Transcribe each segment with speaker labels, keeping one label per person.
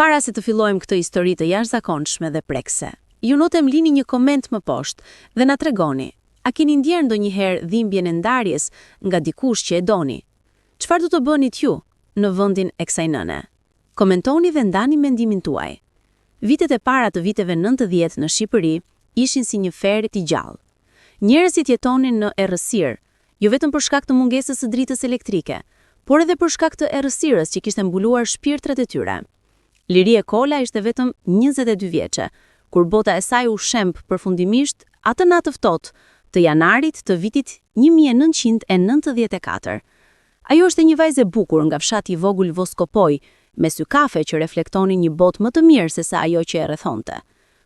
Speaker 1: Para se të fillojmë këtë histori të jashtëzakonshme dhe prekse, ju lutem lini një koment më poshtë dhe na tregoni, a keni ndjerë ndonjëherë dhimbjen e ndarjes nga dikush që e doni? Çfarë do të bënit ju në vendin e kësaj nëne? Komentoni dhe ndani mendimin tuaj. Vitet e para të viteve 90 në Shqipëri ishin si një ferë i gjallë. Njerëzit jetonin në errësirë, jo vetëm për shkak të mungesës së dritës elektrike, por edhe për shkak të errësirës që kishte mbuluar shpirtrat e tyre. Liria Kola ishte vetëm 22 vjeçe, kur bota e saj u shemb përfundimisht atë natë ftohtë të janarit të vitit 1994. Ajo ishte një vajzë e bukur nga fshati i vogël Voskopoj, me sy kafe që reflektonin një botë më të mirë se sa ajo që e rrethonte.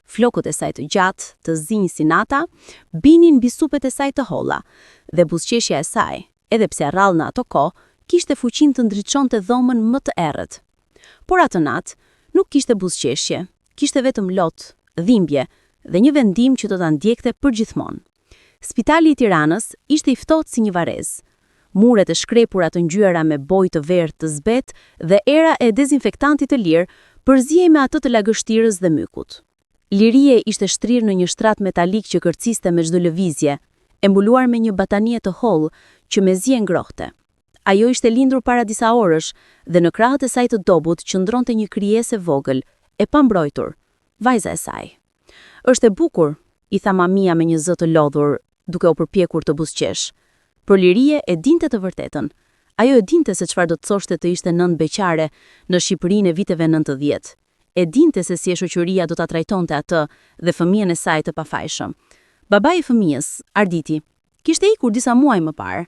Speaker 1: Flokët e saj të gjatë, të zinj si nata, binin mbi supet e saj të holla, dhe buzëqeshja e saj, edhe pse rrallë në ato kohë, kishte fuqinë të ndriçonte dhomën më të errët. Por atë natë nuk kishte buzëqeshje, kishte vetëm lot, dhimbje dhe një vendim që do ta ndjekte përgjithmonë. Spitali i Tiranës ishte i ftohtë si një varrezë. Muret e shkrepura të ngjyra me bojë të verdhë të zbet dhe era e dezinfektantit të lirë përzihej me atë të lagështirës dhe mykut. Lirie ishte shtrirë në një shtrat metalik që kërciste me çdo lëvizje, e mbuluar me një batanie të hollë që mezi e ngrohte. Ajo ishte lindur para disa orësh dhe në krahët e saj të dobut qëndronte një krijesë e vogël, e pambrojtur, vajza e saj. "Është e bukur," i tha mamia me një zë të lodhur, duke u përpjekur të buzëqesh. Por Lirie e dinte të vërtetën. Ajo e dinte se çfarë do të thoshte të ishte nënë beqare në Shqipërinë e viteve 90. E dinte se si e shoqëria do ta trajtonte atë dhe fëmijën e saj të pafajshëm. Babai i fëmijës, Arditi, kishte ikur disa muaj më parë.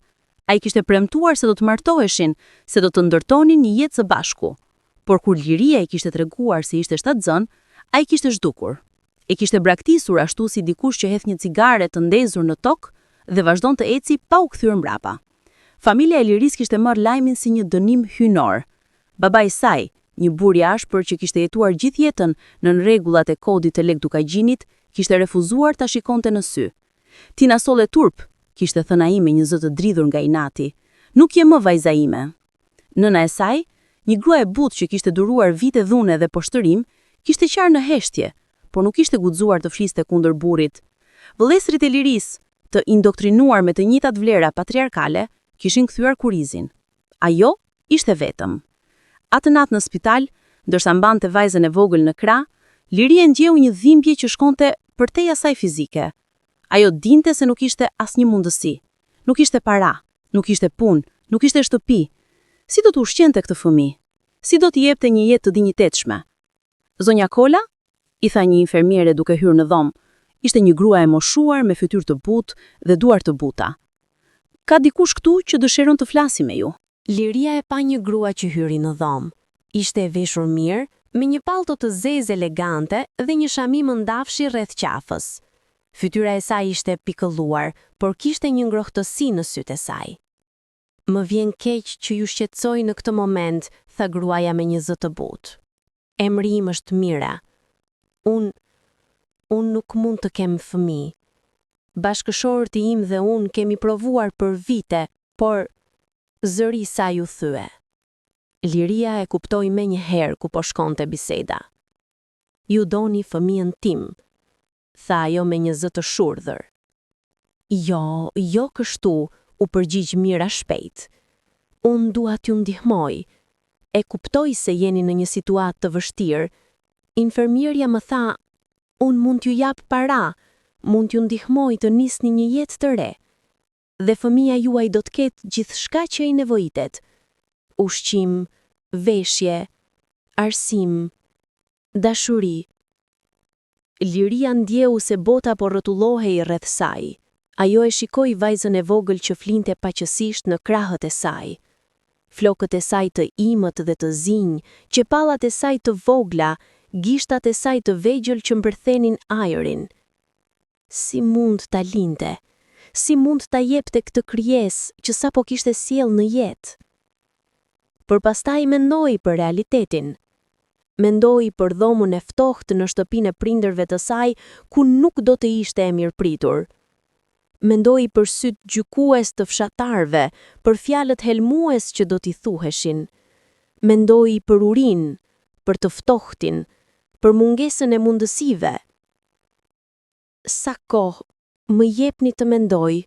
Speaker 1: Ai kishte premtuar se do të martoheshin, se do të ndërtonin një jetë së bashku. Por kur Liria i kishte treguar se ishte shtatzën, ai kishte zhdukur. E kishte braktisur ashtu si dikush që hedh një cigare të ndezur në tokë dhe vazhdon të eci pa u kthyer mbrapa. Familja e Liris kishte marrë lajmin si një dënim hyjnor. Babai i saj, një burr i ashpër që kishte jetuar gjithë jetën nën rregullat e kodit të Legdukagjinit, kishte refuzuar ta shikonte në sy. "Ti na solle turp," kishte thënë ai me një zë të dridhur nga inati. "Nuk je më vajza ime." Nëna e saj, një grua e butë që kishte duruar vite dhune dhe poshtërim, kishte qarë në heshtje, por nuk kishte guxuar të fliste kundër burrit. Vëllezërit e Liris, të indoktrinuar me të njëjtat vlera patriarkale, kishin kthyer kurizin. Ajo ishte vetëm. Atë natë në spital, ndërsa mbante vajzën e vogël në krah, Liria ndjeu një dhimbje që shkonte përtej asaj fizike. Ajo dinte se nuk ishte asnjë mundësi. Nuk ishte para, nuk ishte punë, nuk ishte shtëpi. Si do të ushqente këtë fëmijë? Si do t'i jepte një jetë të dinjitetshme? "Zonja Kola?" i tha një infermiere duke hyrë në dhomë. Ishte një grua e moshuar me fytyrë të butë dhe duar të buta. "Ka dikush këtu që dëshiron të flasi me ju."
Speaker 2: Liria e pa një grua që hyri në dhomë. Ishte e veshur mirë, me një pallto të zezë elegante dhe një shamim ndafshi rreth qafës. Fytyra e saj ishte pikëlluar, por kishte një ngrohtësi në sytë e saj. "Më vjen keq që ju shqetësoj në këtë moment," tha gruaja me një zë të butë. "Emri im është Mira. Unë nuk mund të kem fëmijë. Bashkëshorët im dhe unë kemi provuar për vite, por..." Zëri i saj u thye. Liria e kuptoi menjëherë ku po shkonte biseda. "Ju doni fëmijën tim," tha ajo me një zë të shurdhër. Jo kështu," u përgjigj Mira shpejt. "Unë dua t'ju ndihmoj. E kuptoj se jeni në një situatë të vështirë. Infermierja më tha, unë mund t'ju jap para, mund t'ju ndihmoj të nisni një jetë të re. Dhe fëmia juaj do të ketë gjithçka që i nevojitet. Ushqim, veshje, arsim, dashuri." Liria ndjeu se bota po rrotullohej rreth saj. Ajo e shikoi vajzën e vogël që flinte paqësisht në krahët e saj. Flokët e saj të imët dhe të zinj, qepallat e saj të vogla, gishtat e saj të vegjël që mbërthenin ajrin. Si mund ta linte? Si mund ta jepte këtë krijesë që sapo kishte sjell në jetë? Por pastaj mendoi për realitetin. Mendoi për dhomën e ftohtë në shtëpinë e prindërve të saj, ku nuk do të ishte e mirëpritur. Mendoi për sytë gjykues të fshatarëve, për fjalët helmues që do t'i thuheshin. Mendoi për urinë, për të ftohtin, për mungesën e mundësive. Sa kohë më jepni të mendoj,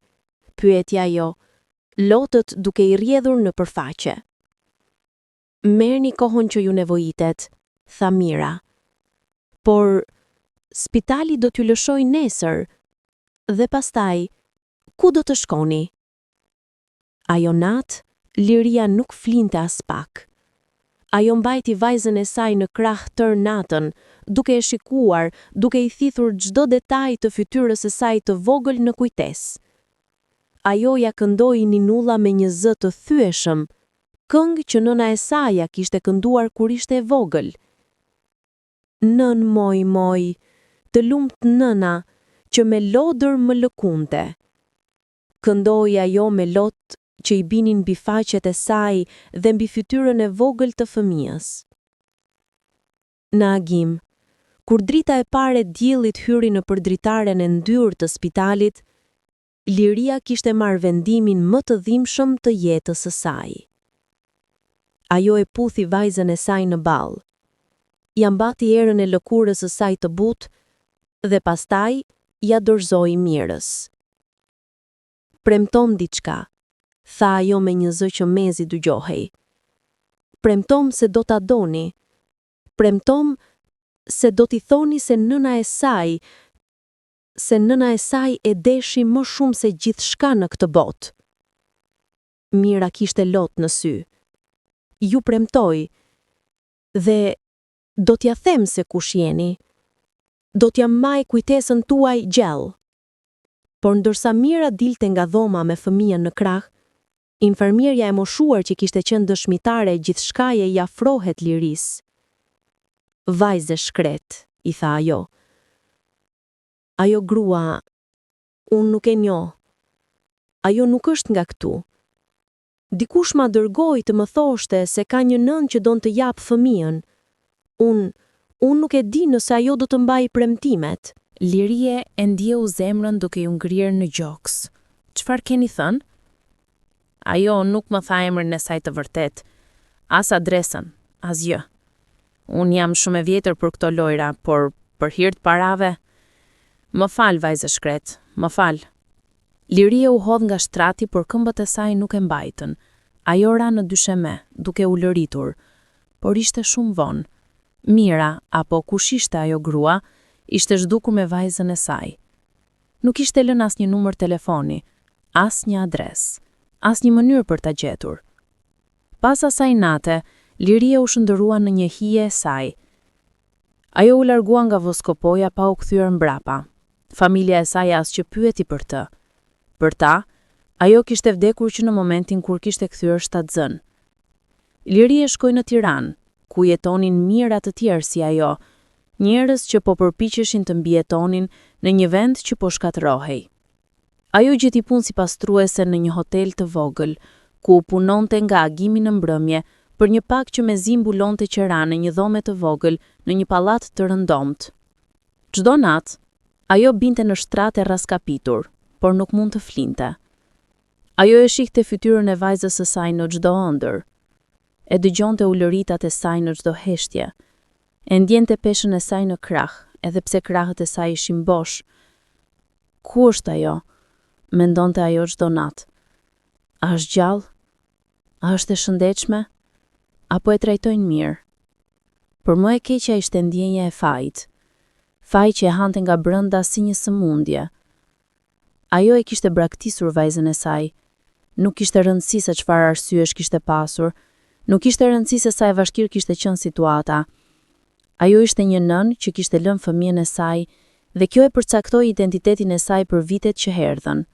Speaker 2: pyeti ajo, lotët duke I rrjedhur në përfaqe. Merrni kohën që ju nevojitet, tha Mira. Por spitali do t'ju lëshoj nesër, dhe pastaj, ku do të shkoni? Ajo natë, Liria nuk flinte as pak. Ajo mbajti vajzën e saj në krah tër natën, duke e shikuar, duke I thithur çdo detaj të fytyrës së saj të vogël në kujtesë. Ajo ja këndoi Ninulla me një zë të thyeshëm, këngë që nëna e saj ja kishte kënduar kur ishte e vogël. Nën moj moj, të lumt nëna, që me lodër më lëkunte. Këndoi ajo me lot që I binin mbi faqet e saj dhe mbi fytyrën e vogël të fëmijës. Në agim, kur drita e parë e diellit hyri në përdritaren e ndyrë të spitalit, Liria kishte marrë vendimin më të dhimbshëm të jetës së saj. Ajo e puthi vajzën e saj në ball. Ja mbati erën e lëkurës së saj të butë dhe pastaj ja dorëzoi Mirës. Premtom diçka, tha ajo me një zë që mezi dëgjohej. Premtom se do ta doni. Premtom se do t'i thoni se nëna e saj e deshi më shumë se gjithçka në këtë botë. Mira kishte lot në sy. Ju premtoj, dhe do t'ja them se kush jeni. Do t'ja maj kujtesën tuaj gjellë. Por ndërsa Mira dilte nga dhoma me fëmijën në krah, infermierja e moshuar që kishte qenë dëshmitare gjithçkaje I afrohet Liris. Vajze shkret, I tha ajo. Ajo grua, unë nuk e njoh. Ajo nuk është nga këtu. Dikush ma dërgoi të më thoshte se ka një nën që don të jap fëmijën. Unë nuk e di nëse ajo do të mbajë premtimet.
Speaker 3: Lirie e ndjeu zemrën duke ju ngrirë në gjoks. Çfarë keni thënë? Ajo nuk më tha emrin e saj të vërtet, as adresën, as gjë. Unë jam shumë e vjetër për këto lojra, por për hir të parave, më fal vajzë shkret, më fal. Liria u hodh nga shtrati, por këmbët e saj nuk e mbajtën. Ajo ra në dysheme, duke u lëritur, por ishte shumë vonë. Mira, apo kush ishte ajo grua, ishte zhdukur me vajzën e saj. Nuk ishte lënë as një numër telefoni, as një adres, as një mënyrë për ta gjetur. Pas asaj nate, Liria u shndërua në një hije e saj. Ajo u largua nga voskopoja pa u kthyer mbrapa. Familja e saj as që pyeti për të. Për ta, ajo kishte vdekur që në momentin kur kishte kthyer shtatzën. Liria shkoi në Tiranë, ku jetonin mijëra të tjerë si ajo, njerëz që po përpiqeshin të mbijetonin në një vend që po shkatërrohej. Ajo gjeti punë si pastruese në një hotel të vogël, ku punonte nga agimi në mbrëmje për një pak që mezi mbulonte qera në një dhome të vogël në një pallat të rëndomt. Çdo natë, ajo binte në shtrat e raskapitur, por nuk mund të flinte. Ajo e shihte fytyrën e vajzës së saj në çdo ëndër. E dëgjonte ulëritat e saj në çdo heshtje. E ndjente peshën e saj në krah, edhe pse krahët e saj ishin bosh. Ku është ajo? Mendonte ajo çdo natë. A është gjallë? A është e shëndetshme? Apo e trajtojnë mirë? Por më e keqja ishte ndjenja e fajit. Faj që e hante nga brenda si një sëmundje. Ajo e kishte braktisur vajzën e saj. Nuk kishte rëndësi se çfarë arsyesh kishte pasur. Nuk kishte rëndësi se sa e vashkir kishte qenë situata. Ajo ishte një nën që kishte lënë fëmijën e saj dhe kjo e përcaktoi identitetin e saj për vitet që erdhën.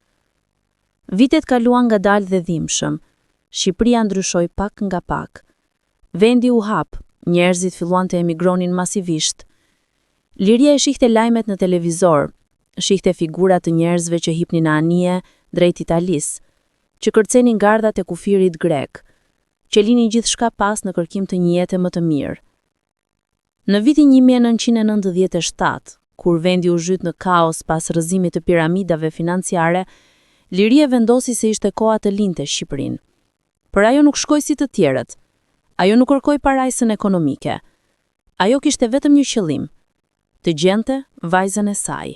Speaker 3: Vitet kaluan ngadalë dhe dhimbshëm. Shqipëria ndryshoi pak nga pak. Vendi u hap, njerëzit filluan të emigronin masivisht. Liria e shihte lajmet në televizor, shihte figurat të njerëzve që hipnin anije drejt Italisë, që kërcenin gardhat e kufirit grek, që linin gjithçka pas në kërkim të një jete më të mirë. Në vitin 1997, kur vendi u zhyt në kaos pas rrëzimit të piramidave financiare, Liria vendosi se ishte koha të linte Shqipërinë. Por ajo nuk shkoi si të tjerët. Ajo nuk kërkoi parajsën ekonomike. Ajo kishte vetëm një qëllim, të gjente vajzën e saj.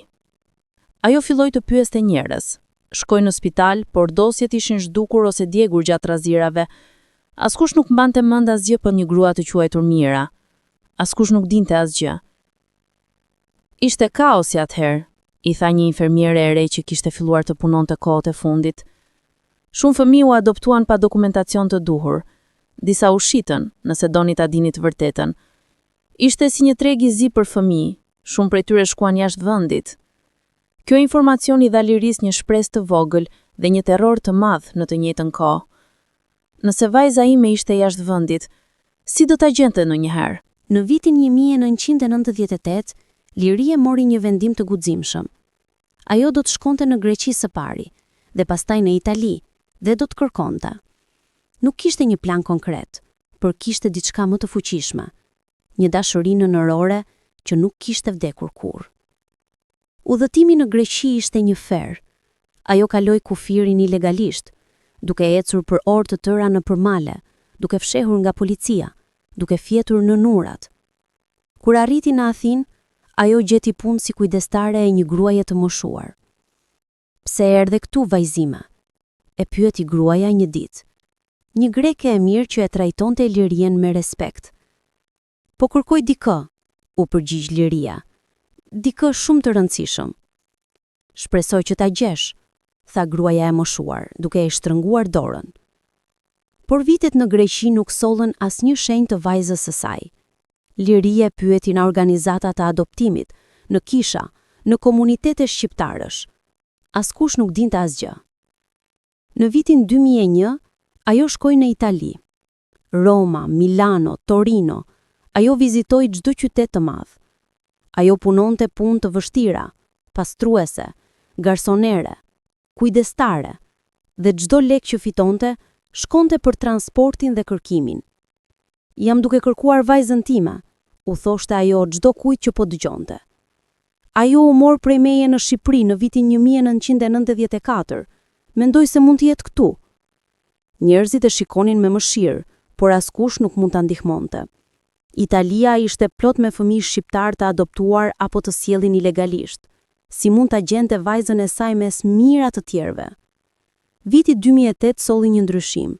Speaker 3: Ajo filloi të pyeste njerëz, shkoi në spital, por dosjet ishin zhdukur ose djegur gjatë razirave. Askush nuk mbante mend asgjë për një grua të quajtur Mira. Askush nuk dinte asgjë. Ishte kaosi atëherë, i tha një infermiere e re që kishte filluar të punonte kohët e fundit. Shumë fëmijë u adoptuan pa dokumentacion të duhur. Disa u shitën, nëse doni ta dini të vërtetën. Ishte si një treg i zi për fëmijë, shumë prej tyre shkuan jashtë vendit. Kjo informacion i dha Liris një shpresë të vogël dhe një terror të madh në të njëjtën kohë. Nëse vajza ime ishte jashtë vendit, si do ta gjente ndonjëherë?
Speaker 1: Në vitin 1998, Liria mori një vendim të guximshëm. Ajo do të shkonte në Greqi së pari, dhe pastaj në Itali, dhe do të kërkonte. Nuk kishte një plan konkret, por kishte diçka më të fuqishme, një dashuri nënërore që nuk kishte vdekur kurrë. Udhëtimi në Greqi ishte një fer. Ajo kaloi kufirin ilegalisht, duke ecur për orë të tëra në përmale, duke fshehur nga policia, duke fjetur në nurat. Kur arriti në Athinë, ajo gjeti punë si kujdestare e një gruaje të moshuar. Pse erdhe këtu, vajzime? E pyeti gruaja një ditë. Një greke e mirë që e trajtonte Lirien me respekt. Po kërkoj dikë, u përgjigj Liria. Dikë shumë të rëndësishëm. Shpresoj që ta gjesh, tha gruaja e moshuar, duke e shtrënguar dorën. Por vitet në Greqi nuk sollën asnjë shenjë të vajzës së saj. Liria pyeti në organizata të adoptimit, në kisha, në komunitete shqiptarësh. Askush nuk dinte asgjë. Në vitin 2001, ajo shkoi në Itali. Roma, Milano, Torino, ajo vizitoi çdo qytet të madh. Ajo punonte punë të vështira, pastruese, garsonere, kujdestare, dhe çdo lek që fitonte shkonte për transportin dhe kërkimin. Jam duke kërkuar vajzën time, u thoshte ajo çdo kujt që po dëgjonte. Ajo u mor prej meje në Shqipëri në vitin 1994. Mendoj se mund të jetë këtu. Njerëzit e shikonin me mëshirë, por askush nuk mund ta ndihmonte. Italia ishte plot me fëmijë shqiptar të adoptuar apo të sjellin ilegalisht. Si mund ta gjente vajzën e saj mes mijëra të tjerëve? Viti 2008 solli një ndryshim.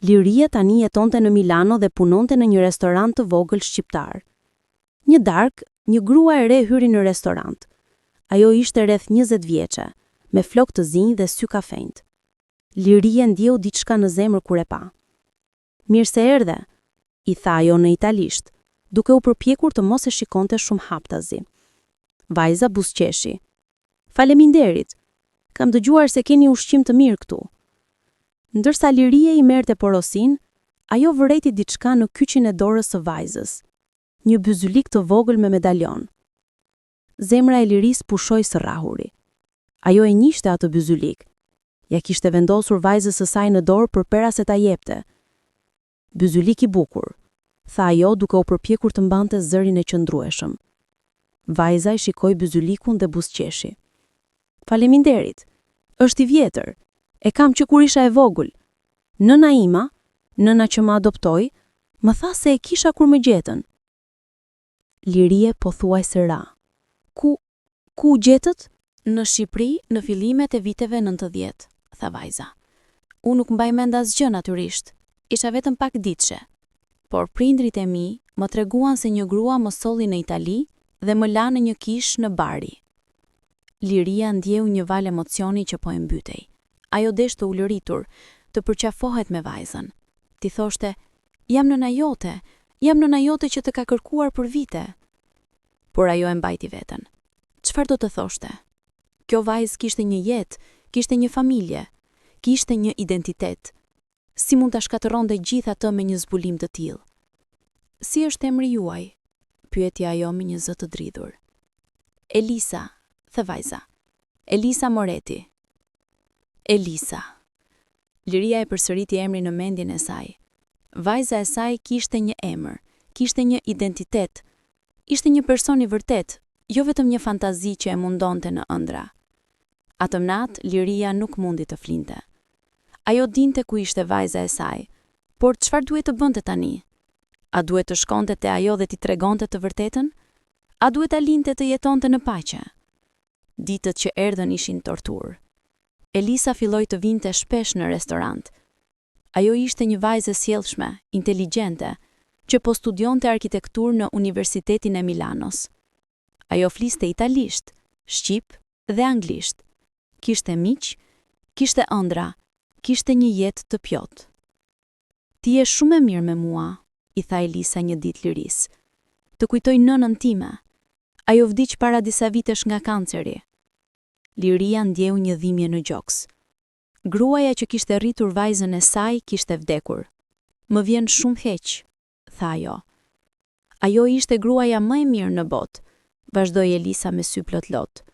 Speaker 1: Liria tani jetonte në Milano dhe punonte në një restorant të vogël shqiptar. Një darkë, një grua e re hyri në restorant. Ajo ishte rreth 20 vjeçe, me flokë të zinj dhe sy kafenjtë. Liria ndjeu diçka në zemër kur e pa. Mirë se erdhe, i tha ajo në italisht, duke u përpjekur të mos e shikonte shumë haptazi. Vajza buzëqeshi. Faleminderit, kam dëgjuar se keni ushqim të mirë këtu. Ndërsa Liria i merrte porosin, ajo vëreti diçka në kyçin e dorës së vajzës. Një byzylik të vogël me medaljon. Zemra e Liris pushoi së rrahuri. Ajo e njihte atë byzylik. Ja kishte vendosur vajzës së saj në dorë përpara se ta jepte. Byzylik i bukur, tha ajo duke u përpjekur të mbante zërin e qëndrueshëm. Vajza i shikoi byzylikun dhe buzëqeshi. Faleminderit, është i vjetër, e kam që kur isha e vogël. Nëna ima, nëna që më adoptoi, më tha se e kisha kur më gjetën. Lirie pothuajse ra. Ku gjetët? Në Shqipëri, në fillimet e viteve 90, tha vajza. Unë nuk mbaj mend asgjë natyrisht, isha vetëm pak ditëshe. Por prindrit e mi më treguan se një grua më solli në Itali dhe më la në një kishë në Bari. Liria ndjeu një val emocioni që po e mbytej. Ajo desh të ulëritur, të përqafohet me vajzën. Ti thoshte, jam nëna jote që të ka kërkuar për vite. Por ajo e mbajti veten. Çfarë do të thoshte? Kjo vajzë kishte një jetë, kishte një familje, kishte një identitet. Si mund ta shkatërronte gjithë atë me një zbulim të tillë? Si është emri juaj? Pyeti ajo me një zë të dridhur. Elisa, the vajza. Elisa Moretti. Elisa. Liria e përsëriti emrin në mendjen e saj. Vajza e saj kishte një emër, kishte një identitet. Ishte një person i vërtet, jo vetëm një fantazi që e mundonte në ëndra. Atëm natë, Liria nuk mundi të flinte. Ajo dinte ku ishte vajza e saj, por çfarë duhet të bënte tani? A duhet të shkonte te ajo dhe t'i tregonte të vërtetën? A duhet ta linte të jetonte në paqe? Ditët që erdhën ishin torturë. Elisa filloi të vinte shpesh në restorant. Ajo ishte një vajzë e sjellshme, inteligjente, që po studionte arkitekturë në Universitetin e Milanos. Ajo fliste italisht, shqip dhe anglisht. Kishte miq, kishte ëndra, kishte një jetë të plotë. Ti je shumë e mirë me mua, i tha Elisa një ditë Liris. Të kujtoj nënën time. Ajo vdiq para disa vitesh nga kanceri. Liria ndjeu një dhimbje në gjoks. Gruaja që kishte rritur vajzën e saj kishte vdekur. Më vjen shumë keq, tha ajo. Ajo ishte gruaja më e mirë në botë, vazhdoi Elisa me sy plot lot.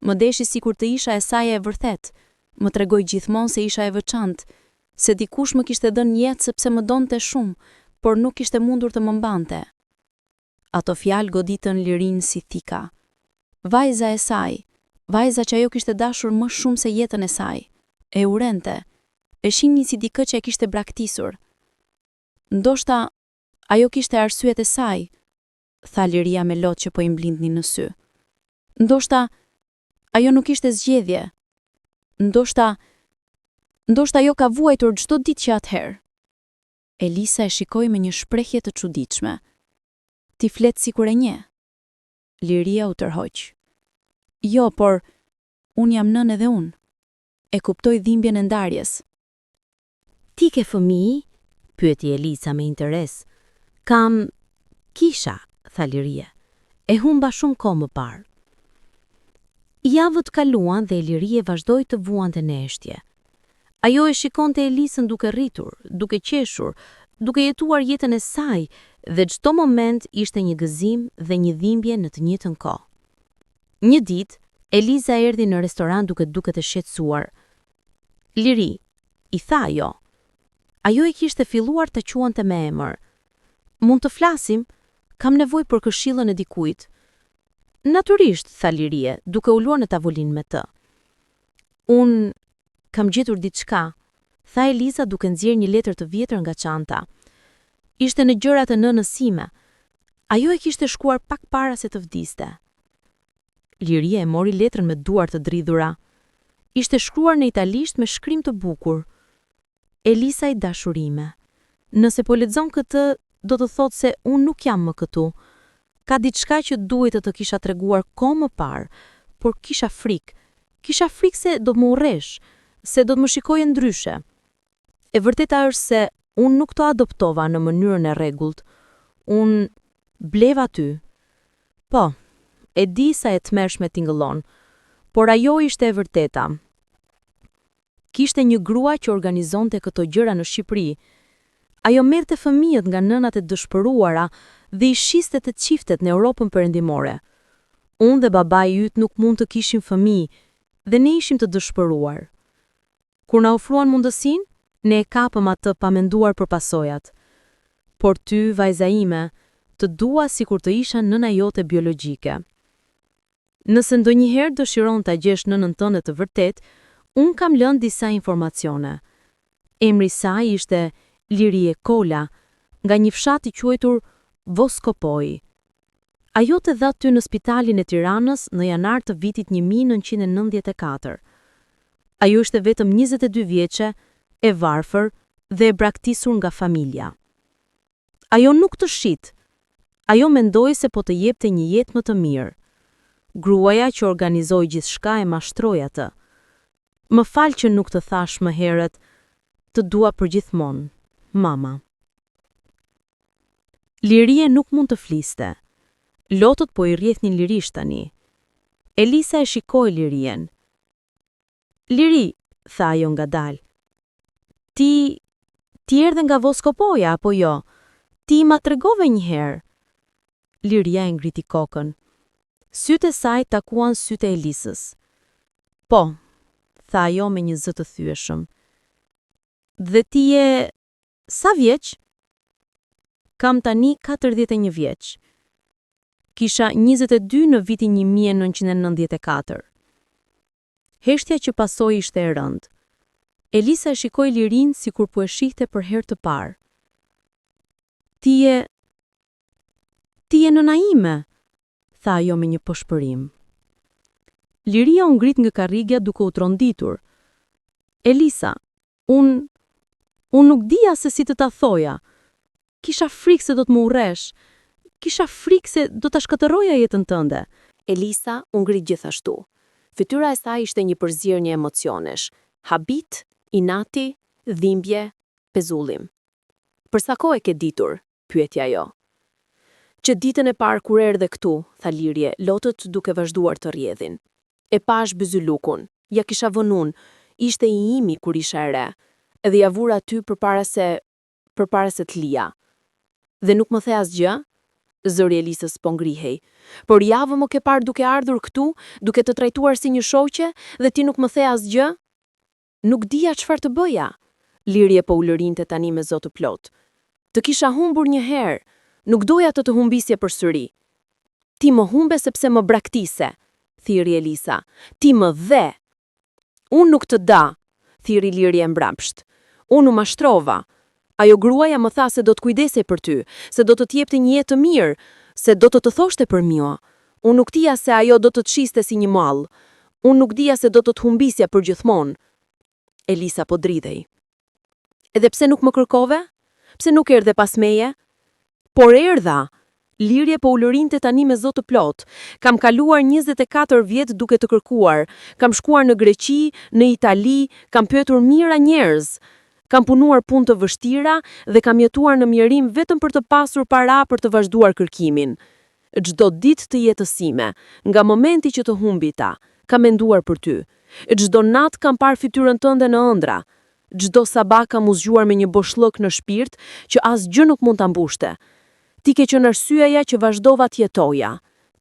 Speaker 1: Më deshi sikur të isha e saj e vërtet. Më tregoi gjithmonë se isha e veçantë, se dikush më kishte dhënë jetë sepse më donte shumë, por nuk kishte mundur të më mbante. Ato fjalë goditën Lirin si thika. Vajza e saj, vajza që ajo kishte dashur më shumë se jetën e saj, e urente, e shihni si dikë që e kishte braktisur. Ndoshta ajo kishte arsyet e saj, tha Liria me lot që po i mblindnin në sy. Ndoshta ajo nuk ishte zgjedhje. Ndoshta ajo ka vuajtur çdo ditë që atëherë. Elisa e shikoi me një shprehje të çuditshme. Ti flet sikur e nje. Liria u tërhoq. Jo, por un jam nën edhe un. E kuptoj dhimbjen e ndarjes.
Speaker 2: Ti ke fëmijë? Pyeti Elisa me interes. Kisha, tha Liria. E humba shumë kohë më parë. Javët kaluan dhe Liria vazhdoi të vuante në eshtje. Ajo e shikonte Elisën duke rritur, duke qeshur, duke jetuar jetën e saj dhe çdo moment ishte një gëzim dhe një dhimbje në të njëjtën kohë. Një ditë, Elisa erdhi në restoran duke të shqetësuar. Liri, i tha ajo. Ajo e kishte filluar të quante me emër. Mund të flasim? Kam nevojë për këshillën e dikujt. Natyrisht, tha Liria, duke u luar në tavolinë me të. Unë kam gjetur diçka, tha Elisa duke nxjerrë një letër të vjetër nga çanta. Ishte në gjërat e nënës sime. Ajo e kishte shkruar pak para se të vdiste. Liria e mori letrën me duar të dridhura. Ishte shkruar në italisht me shkrim të bukur. Elisa i dashurime. Nëse po lexon këtë, do të thotë se unë nuk jam më këtu. Ka diçka që duhet të kisha treguar kohë më parë, por kisha frikë. Kisha frikë se do të më urresh, se do të më shikoje ndryshe. E vërteta është se unë nuk të adoptova në mënyrën e rregullt. Unë bleva ty. Po, e di sa e tmerrshme tingëllon, por ajo ishte e vërteta. Kishte një grua që organizonte këto gjëra në Shqipëri. Ajo merrte fëmijët nga nënat e dëshpëruara dhe i shiste të çiftet në Europën perëndimore. Unë dhe babai yt nuk mund të kishim fëmijë dhe ne ishim të dëshpëruar. Kur na ofruan mundësinë, ne e kapëm atë pa menduar për pasojat. Por ty, vajza ime, të dua sikur të isha nëna jote biologjike. Nëse ndonjëherë dëshiron ta gjesh nënën tënde të vërtet, unë kam lënë disa informacione. Emri i saj ishte Lirie Kola, nga një fshat i quajtur Voskopoi. Ajo të dha ty në spitalin e Tiranës në janar të vitit 1994. Ajo ishte vetëm 22 vjeçe, e varfër dhe e braktisur nga familja. Ajo nuk të shit. Ajo mendoi se po të jepte një jetë më të mirë. Gruaja që organizoi gjithçka e mashtroi atë. Më fal që nuk të thash më herët, të dua përgjithmonë, mama. Liria nuk mund të fliste. Lotët po i rrjedhnin lirisht tani. Elisa e shikoi Lirien. Liri, tha ajo ngadalë. Ti erdhe nga Voskopoja, apo jo? Ti ma tregove një herë. Liria e ngriti kokën. Sytë e saj takuan sytë e Elisës. Po, tha ajo me një zë të thyeshëm. Dhe ti je sa vjeç? Kam tani 41 vjeç. Kisha 22 në vitin 1994. Heshtja që pasoi ishte e rëndë. Elisa e shikoi Lirin sikur po e shihte për herë të parë. Ti je
Speaker 1: Ti je nëna ime, tha ajo me një pëshpërim. Liria u ngrit nga karrigja duke u tronditur. Elisa, unë nuk dija se si të ta thoja. Kisha frikë se do të më urresh. Kisha frikë se do ta shkatërroja jetën tënde.
Speaker 2: Elisa u ngrit gjithashtu. Fytyra e saj ishte një përzierje emocionesh, habit, inati, dhimbje, pezullim. Për sa kohë e ke ditur? Pyeti ajo. Që ditën e parë kur erdhe këtu, tha Lirje, lotët duke vazhduar të rrjedhin. E pash Byzylukun, ja kisha vënun, ishte i imi kur isha e re, edhe ja vura aty përpara se të lija. Dhe nuk më the asgjë? Zëri Elisës po ngrihej. Por javë më ke parë duke ardhur këtu, duke të trajtuar si një shoqe, dhe ti nuk më the asgjë? Nuk dija çfarë të bëja. Lirje po u lërinte tani me zot të plot. Të kisha humbur një herë, nuk doja të humbisje përsëri. Ti më humbe sepse më braktise, thiri Elisa. Ti më dhe. Unë nuk të da, thiri Lirje mbrapsht. Unë u mashtrova. Ajo gruaja më tha se do të kujdesej për ty, se do të t'jepte një jetë të mirë, se do të thoshte për mua. Unë nuk dija se ajo do të të shiste si një mall. Unë nuk dija se do të humbisja për gjithmonë. Elisa po dridhej. Edhe pse nuk më kërkove? Pse nuk erdhe pas meje? Por erdha. Lirje po u lërinte tani me zot të plot. Kam kaluar 24 vjet duke të kërkuar. Kam shkuar në Greqi, në Itali, kam pyetur mijëra njerëz. Kam punuar punë të vështira dhe kam jetuar në mjerim vetëm për të pasur para për të vazhduar kërkimin. Çdo ditë të jetës sime, nga momenti që të humbita, kam menduar për ty. Çdo natë kam parë fytyrën tënde në ëndra. Çdo sabah kam u zgjuar me një boshllëk në shpirt që asgjë nuk mund ta mbushte. Ti ke qenë arsyeja që vazhdova të jetoja.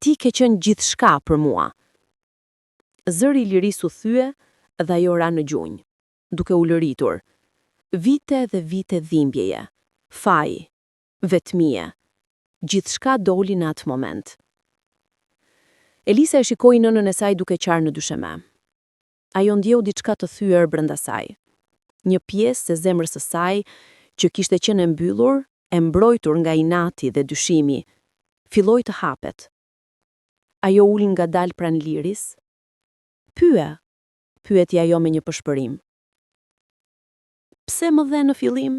Speaker 2: Ti ke qenë gjithçka për mua. Zëri i Liris u thye dhe ajo ra në gjunjë, duke u lëritur. Vite dhe vite dhimbjeje, faj, vetmie, gjithçka doli në atë moment. Elisa e shikoi nënën e saj duke qarë në dysheme. Ajo ndjeu diçka të thyer brenda saj. Një pjesë e zemrës së saj që kishte qenë e mbyllur, e mbrojtur nga inati dhe dyshimi, filloi të hapet. Ajo uli ngadalë pranë Liris. Pyeti ajo me një pëshpërim. Pse më dhe në fillim?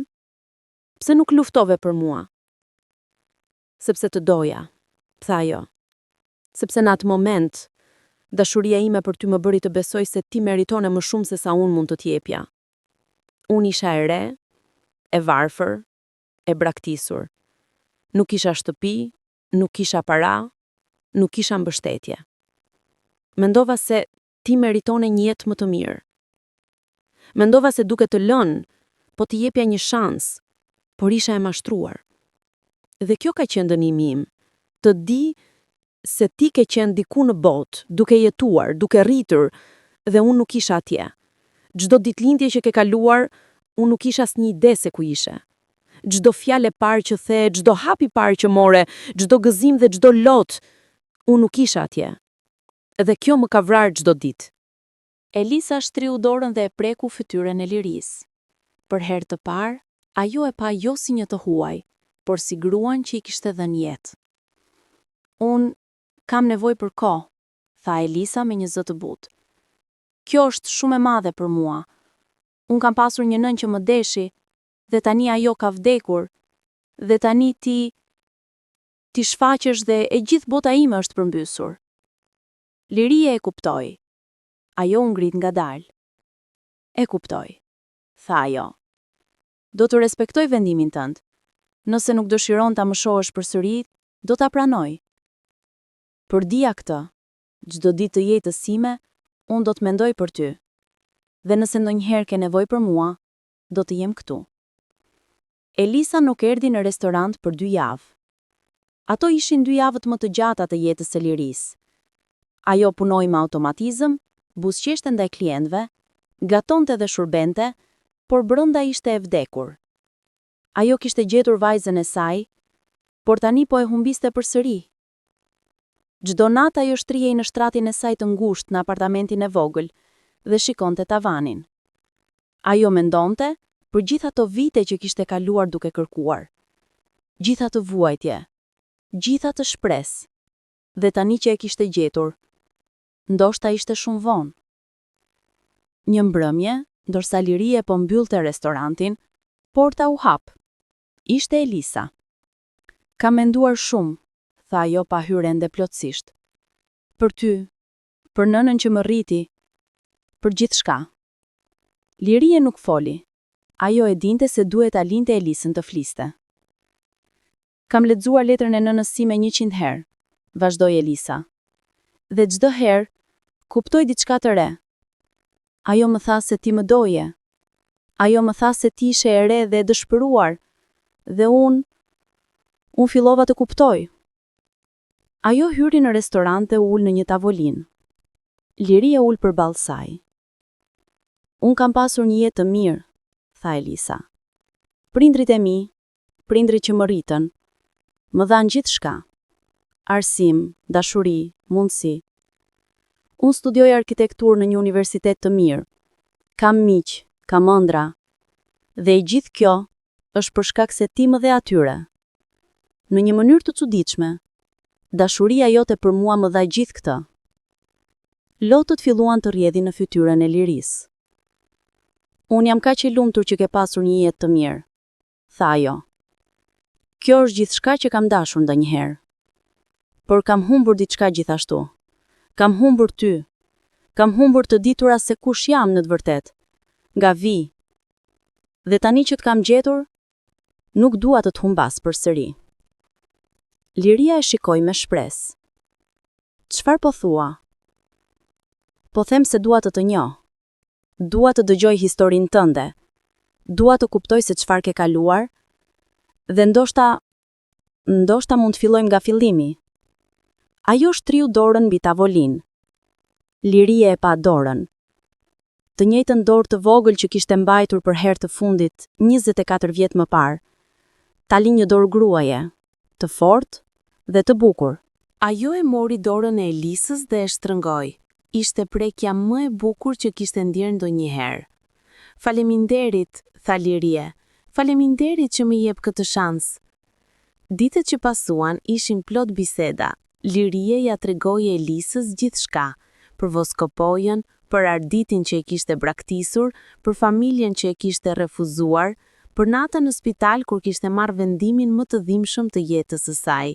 Speaker 2: Pse nuk luftove për mua? Sepse të doja, tha ajo. Sepse në atë moment, dashuria ime për ty më bëri të besoj se ti meritone më shumë se sa unë mund të t'jepja. Unë isha e re, e varfër, e braktisur. Nuk kisha shtëpi, nuk kisha para, nuk kisha mbështetje. Mendova se ti meritone një jetë më të mirë. Mendova se duke të lënë, po t'i jepja një shans, por isha e mashtruar. Dhe kjo ka qenë dënimi im, të di se ti ke qenë diku në botë, duke jetuar, duke rritur, dhe unë nuk isha atje. Çdo ditëlindje që ke kaluar, unë nuk isha asnjë ide se ku ishe. Çdo fjalë e parë që the, çdo hap i parë që more, çdo gëzim dhe çdo lot, unë nuk isha atje. Dhe kjo më ka vrarë çdo ditë. Elisa shtriu dorën dhe e preku fytyrën e Liris. Për herë të parë, ajo e pa jo si një të huaj, por si gruan që i kishte dhënë jetë. Unë kam nevojë për kohë, tha Elisa me një zë të butë. Kjo është shumë e madhe për mua. Unë kam pasur një nën që më deshi, dhe tani ajo ka vdekur, dhe tani ti shfaqesh dhe e gjithë bota ime është përmbysur. Liria e kuptoi. Ajo u ngrit ngadalë. E kuptoj, tha ajo. Do të respektoj vendimin tënd. Nëse nuk dëshiron ta më shohësh përsëri, do ta pranoj. Por dija këtë, çdo ditë të jetës sime, unë do të mendoj për ty. Dhe nëse ndonjëherë ke nevojë për mua, do të jem këtu. Elisa nuk erdhi në restorant për 2 javë. Ato ishin 2 javët më të gjata të jetës së Liris. Ajo punoi me automatizëm, buzëqeshte ndaj klientëve, gatonte dhe shurbente, por brenda ishte e vdekur. Ajo kishte gjetur vajzën e saj, por tani po e humbiste përsëri. Çdo natë ajo shtrihej në shtratin e saj të ngushtë në apartamentin e vogël dhe shikonte tavanin. Ajo mendonte për gjithë ato vite që kishte kaluar duke kërkuar. Gjithë ato vuajtje,
Speaker 1: Gjitha të shpresë. Dhe tani që e kishte gjetur, ndoshta ishte shumë vonë. Një mbrëmje, ndërsa Liria po mbyllte restorantin, porta u hap. Ishte Elisa. Kam menduar shumë, tha ajo pa hyrë ende plotësisht. Për ty, për nënën që më rriti, për gjithçka. Liria nuk foli. Ajo e dinte se duhet ta linte Elisën të fliste. Kam lexuar letrën e nënës sime 100 herë, vazhdoi Elisa. Dhe çdo herë kuptoj diçka të re. Ajo më tha se ti më doje. Ajo më tha se ti ishe e re dhe e dëshpëruar. Dhe unë fillova të kuptoj. Ajo hyri në restorant dhe ul në një tavolinë. Liria ul përballë saj. Unë kam pasur një jetë të mirë, tha Elisa. Prindrit e mi, prindrit që më rritën, më dhanë gjithçka. Arsim, dashuri, mundësi. Unë studioj arkitekturë në një universitet të mirë. Kam miq, kam ëndra. Dhe i gjithë kjo është për shkak se ti më dhe atyre. Në një mënyrë të çuditshme, dashuria jote për mua më dha gjithë këtë. Lotët filluan të rrjedhin në fytyrën e Lirisë. Unë jam kaq e lumtur që ke pasur një jetë të mirë, tha ajo. Kjo është gjithçka që kam dashur ndonjëherë. Por kam humbur diçka gjithashtu. Kam humbur ty. Kam humbur të ditura se kush jam në të vërtetë. Nga vi. Dhe tani që të kam gjetur, nuk dua të të humbas përsëri. Liria e shikoi me shpresë. Çfarë po thua? Po them se dua të njoh. Dua të dëgjoj historinë tënde. Dua të kuptoj se çfarë ke kaluar dhe ndoshta mund të fillojmë nga fillimi. Ajo shtriu dorën mbi tavolinë. Liria e pa dorën. Të njëjtën dorë të vogël që kishte mbajtur për herë të fundit 24 vjet më parë. Tali një dorë gruaje, të fortë dhe të bukur.
Speaker 2: Ajo e mori dorën e Elisës dhe e shtrëngoi. Ishte prekja më e bukur që kishte ndjerë ndonjëherë. Faleminderit, tha Liria. Faleminderit që më jep këtë shans. Ditët që pasuan ishin plot biseda. Liria ja tregoi Elisës gjithçka, për voskopojën, për arditin që e kishte braktisur, për familjen që e kishte refuzuar, për natën në spital kur kishte marrë vendimin më të dhimbshëm të jetës së saj.